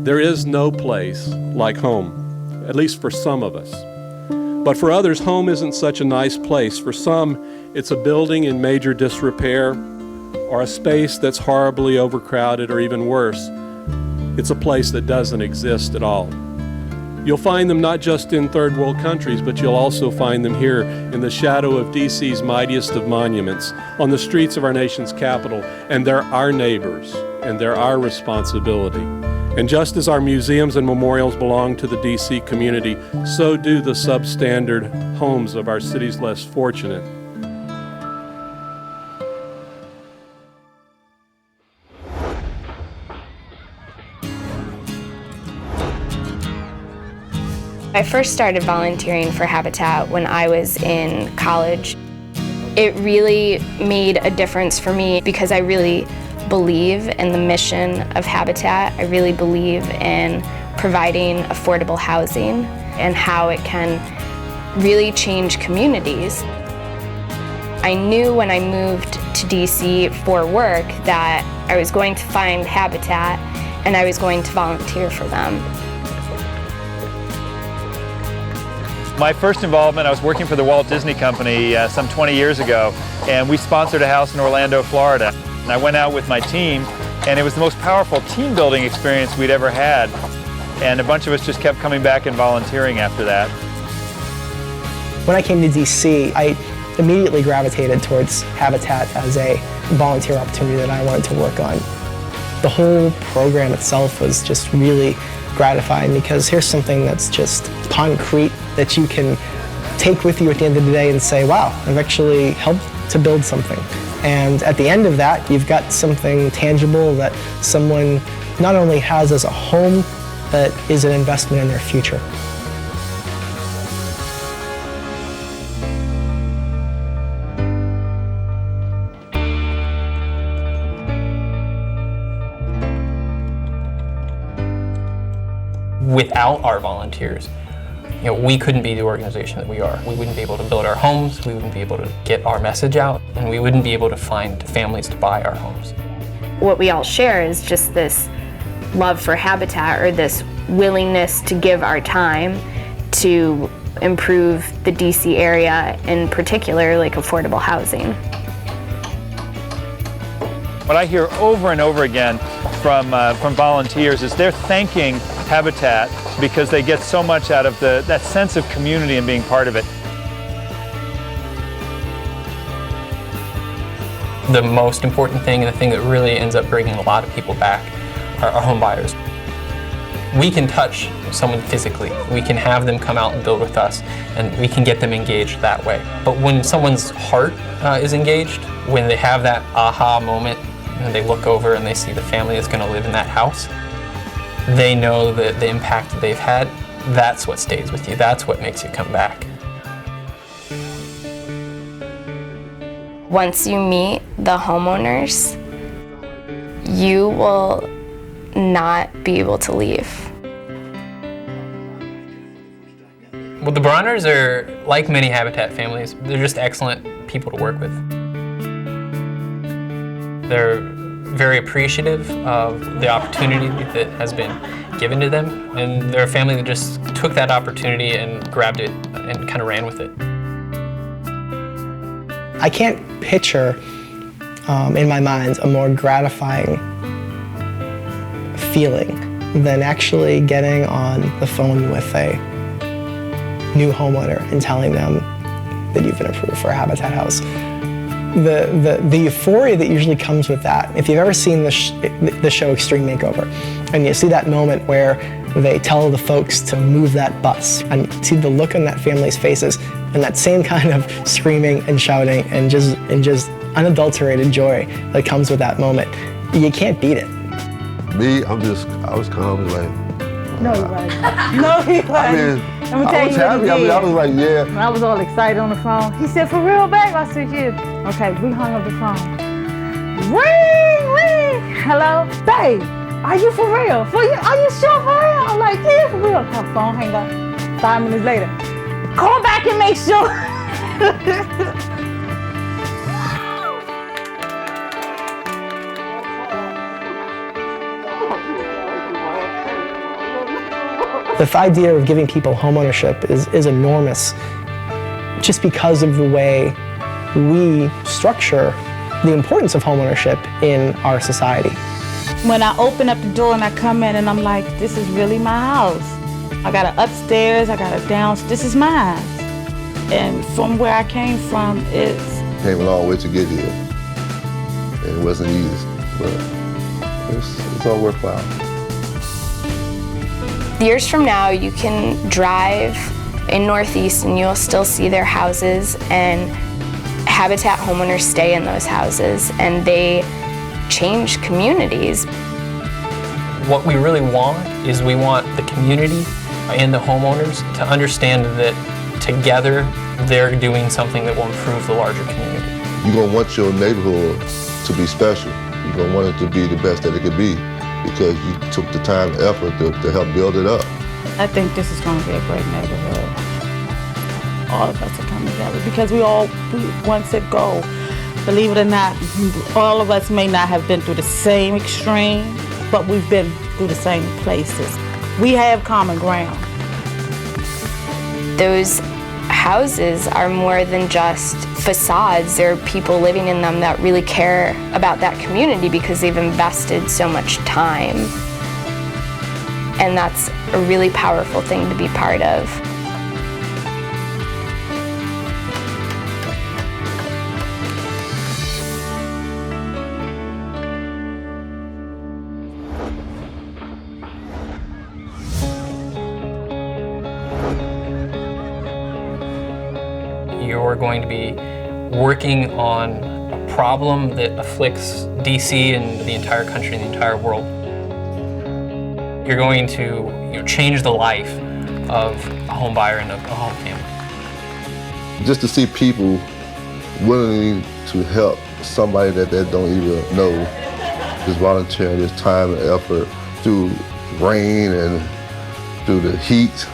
There is no place like home, at least for some of us. But for others, home isn't such a nice place. For some, it's a building in major disrepair, or a space that's horribly overcrowded, or even worse, it's a place that doesn't exist at all. You'll find them not just in third world countries, but you'll also find them here in the shadow of DC's mightiest of monuments, on the streets of our nation's capital, and they're our neighbors, and they're our responsibility. And just as our museums and memorials belong to the DC community, so do the substandard homes of our city's less fortunate. I first started volunteering for Habitat when I was in college. It really made a difference for me because I really believe in the mission of Habitat. I really believe in providing affordable housing and how it can really change communities. I knew when I moved to DC for work that I was going to find Habitat and I was going to volunteer for them. My first involvement, I was working for the Walt Disney Company some 20 years ago, and we sponsored a house in Orlando, Florida. And I went out with my team, and it was the most powerful team building experience we'd ever had. And a bunch of us just kept coming back and volunteering after that. When I came to DC, I immediately gravitated towards Habitat as a volunteer opportunity that I wanted to work on. The whole program itself was just really gratifying because here's something that's just concrete that you can take with you at the end of the day and say, wow, I've actually helped to build something. And at the end of that, you've got something tangible that someone not only has as a home, but is an investment in their future. Without our volunteers, we couldn't be the organization that we are. We wouldn't be able to build our homes, we wouldn't be able to get our message out, and we wouldn't be able to find families to buy our homes. What we all share is just this love for Habitat, or this willingness to give our time to improve the DC area, in particular, like affordable housing. What I hear over and over again from volunteers is they're thanking Habitat because they get so much out of that sense of community and being part of it. The most important thing, and the thing that really ends up bringing a lot of people back, are our home buyers. We can touch someone physically. We can have them come out and build with us, and we can get them engaged that way. But when someone's heart is engaged, when they have that aha moment, and they look over and they see the family that's going to live in that house, they know that the impact that they've had, that's what stays with you. That's what makes you come back. Once you meet the homeowners, you will not be able to leave. Well, the Bronners are like many Habitat families. They're just excellent people to work with. They're very appreciative of the opportunity that has been given to them, and they're a family that just took that opportunity and grabbed it and kind of ran with it. I can't picture in my mind a more gratifying feeling than actually getting on the phone with a new homeowner and telling them that you've been approved for a Habitat house. The euphoria that usually comes with that, if you've ever seen the show Extreme Makeover, and you see that moment where they tell the folks to move that bus, and you see the look on that family's faces, and that same kind of screaming and shouting and just unadulterated joy that comes with that moment, you can't beat it. Me, I was kind of like, no, he wasn't. No, he wasn't. I mean, I was happy. I was like, yeah. When I was all excited on the phone, he said, "For real, babe?" I said, "Yeah." Okay, we hung up the phone. Ring, ring. Hello, babe. Are you for real? Are you sure for real? I'm like, yeah, for real. Her phone hang up. 5 minutes later, call back and make sure. The idea of giving people homeownership is enormous just because of the way we structure the importance of homeownership in our society. When I open up the door and I come in and I'm like, this is really my house. I got an upstairs, I got a downstairs, this is mine. And from where I came from, Came a long way to get here. And it wasn't easy, but it's all worthwhile. Years from now, you can drive in Northeast and you'll still see their houses, and Habitat homeowners stay in those houses and they change communities. What we really want is we want the community and the homeowners to understand that together they're doing something that will improve the larger community. You're going to want your neighborhood to be special. You're going to want it to be the best that it could be because you took the time and effort to help build it up. I think this is going to be a great neighborhood. All of us are coming together because we want to go. Believe it or not, all of us may not have been through the same extreme, but we've been through the same places. We have common ground. Those houses are more than just facades. There are people living in them that really care about that community because they've invested so much time. And that's a really powerful thing to be part of. You're going to be working on a problem that afflicts DC and the entire country and the entire world. You're going to change the life of a home buyer and a home family. Just to see people willing to help somebody that they don't even know, just volunteering this time and effort through rain and through the heat,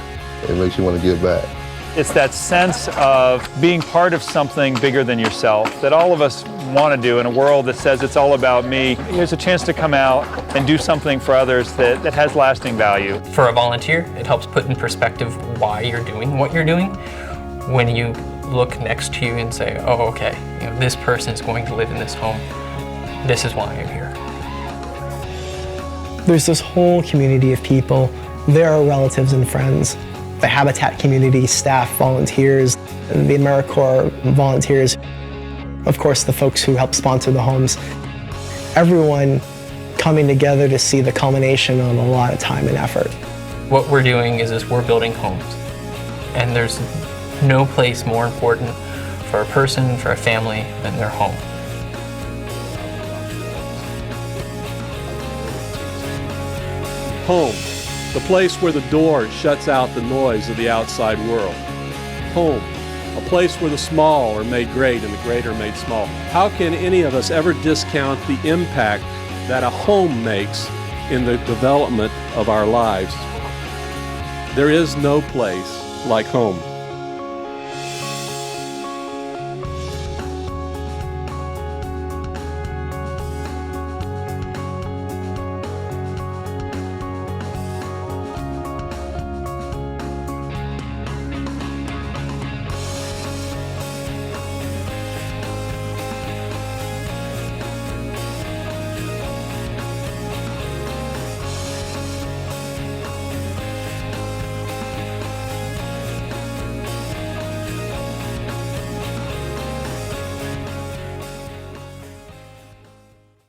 it makes you want to give back. It's that sense of being part of something bigger than yourself that all of us want to do in a world that says it's all about me. Here's a chance to come out and do something for others that has lasting value. For a volunteer, it helps put in perspective why you're doing what you're doing. When you look next to you and say, oh, okay, this person is going to live in this home. This is why I'm here. There's this whole community of people. There are relatives and friends. The Habitat community, staff, volunteers, and the AmeriCorps volunteers. Of course, the folks who help sponsor the homes. Everyone coming together to see the culmination on a lot of time and effort. What we're doing is we're building homes. And there's no place more important for a person, for a family, than their home. Home, the place where the door shuts out the noise of the outside world. Home, a place where the small are made great and the great are made small. How can any of us ever discount the impact that a home makes in the development of our lives? There is no place like home.